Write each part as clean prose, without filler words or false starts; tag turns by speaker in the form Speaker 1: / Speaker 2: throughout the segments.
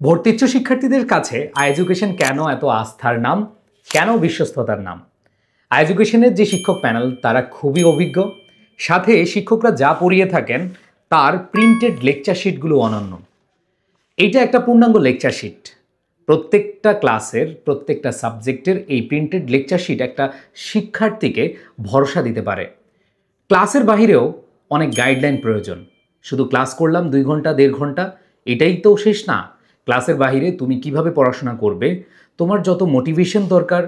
Speaker 1: ভর্তি ইচ্ছুক শিক্ষার্থীদের কাছে আইএডুকেশন কেন এত আস্থার নাম, কেন বিশ্বস্ততার নাম? আইএডুকেশনের যে শিক্ষক প্যানেল তারা খুবই অভিজ্ঞ, সাথে শিক্ষকরা যা পড়িয়ে থাকেন তার প্রিন্টেড লেকচার শিটগুলো অনন্য। এইটা একটা পূর্ণাঙ্গ লেকচার শিট। প্রত্যেকটা ক্লাসের প্রত্যেকটা সাবজেক্টের এই প্রিন্টেড লেকচার শিট একটা শিক্ষার্থীকে ভরসা দিতে পারে। ক্লাসের বাহিরেও অনেক গাইডলাইন প্রয়োজন। শুধু ক্লাস করলাম 2 ঘন্টা 1.5 ঘন্টা, এটাই তো শেষ না। ক্লাসের বাহিরে তুমি কিভাবে পড়াশোনা করবে, তোমার যত মোটিভেশন দরকার,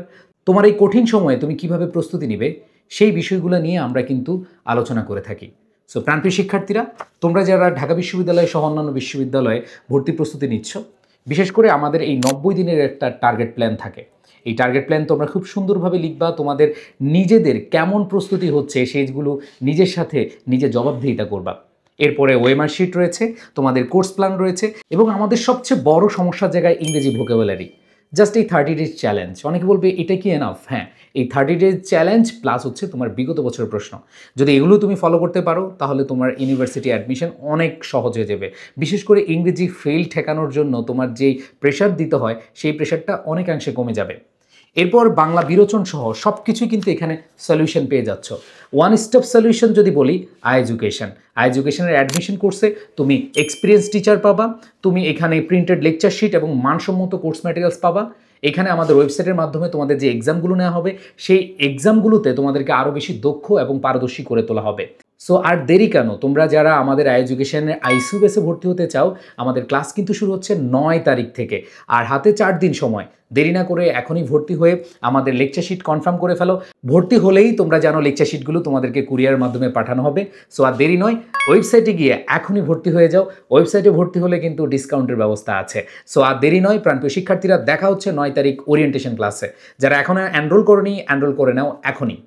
Speaker 1: তোমার এই কঠিন সময়ে তুমি কিভাবে প্রস্তুতি নিবে, সেই বিষয়গুলো নিয়ে আমরা কিন্তু আলোচনা করে থাকি। সো প্রাণপ্রিয় শিক্ষার্থীরা, তোমরা যারা ঢাকা বিশ্ববিদ্যালয় সহ অন্যান্য বিশ্ববিদ্যালয়ে ভর্তি প্রস্তুতি নিচ্ছ, বিশেষ করে আমাদের এই 90 দিনের একটা টার্গেট প্ল্যান থাকে। এই টার্গেট প্ল্যান তোমরা খুব সুন্দরভাবে লিখবা, তোমাদের নিজেদের কেমন প্রস্তুতি হচ্ছে সেইগুলো নিজের সাথে নিজে জবাবদিহিতা করবা। এরপরে ওএমআর শিট রয়েছে, তোমাদের কোর্স প্ল্যান রয়েছে, এবং আমাদের সবচেয়ে বড় সমস্যার জায়গায় ইংরেজি ভোকাবুলারি। জাস্ট এই 30 ডেজ চ্যালেঞ্জ। অনেকে বলবে এটা কি এনাফ? হ্যাঁ, এই 30 ডেজ চ্যালেঞ্জ প্লাস হচ্ছে তোমার বিগত বছরের প্রশ্ন। যদি এগুলো তুমি ফলো করতে পারো তাহলে তোমার ইউনিভার্সিটি অ্যাডমিশন অনেক সহজ হয়ে যাবে। বিশেষ করে ইংরেজি ফেল ঠেকানোর জন্য তোমার যেই প্রেশার দিতে হয় সেই প্রেশারটা অনেকাংশে কমে যাবে। এরপর বাংলা বিরোচন সহ সব কিছুই কিন্তু এখানে সলিউশন পেয়ে যাচ্ছ। ওয়ান স্টপ সলিউশন যদি বলি, আইএডুকেশনের অ্যাডমিশন কোর্সে তুমি এক্সপিরিয়েন্স টিচার পাবা, তুমি এখানে প্রিন্টেড লেকচার শিট এবং মানসম্মত কোর্স ম্যাটেরিয়ালস পাবা। এখানে আমাদের ওয়েবসাইটের মাধ্যমে তোমাদের যে এক্সামগুলো নেওয়া হবে সেই এক্সামগুলোতে তোমাদেরকে আরও বেশি দক্ষ এবং পারদর্শী করে তোলা হবে। সো আর দেরি কেন? তোমরা যারা আমাদের আইএডুকেশনের আইসিইউ বেসে ভর্তি হতে চাও, আমাদের ক্লাস কিন্তু শুরু হচ্ছে 9 তারিখ থেকে, আর হাতে 4 দিন সময়। দেরি না করে এখনই ভর্তি হয়ে আমাদের লেকচার শিট কনফার্ম করে ফেলো। ভর্তি হলেই তোমরা জানো লেকচার শিটগুলো তোমাদেরকে কুরিয়ারের মাধ্যমে পাঠানো হবে। সো আর দেরি নয়, ওয়েবসাইটে গিয়ে এখনই ভর্তি হয়ে যাও। ওয়েবসাইটে ভর্তি হলে কিন্তু ডিসকাউন্টের ব্যবস্থা আছে। সো আর দেরি নয়, প্রাণপ্রিয় শিক্ষার্থীরা, দেখা হচ্ছে 9 তারিখ ওরিয়েন্টেশন ক্লাসে। যারা এখনও এনরোল করোনি, এনরোল করে নাও এখনই।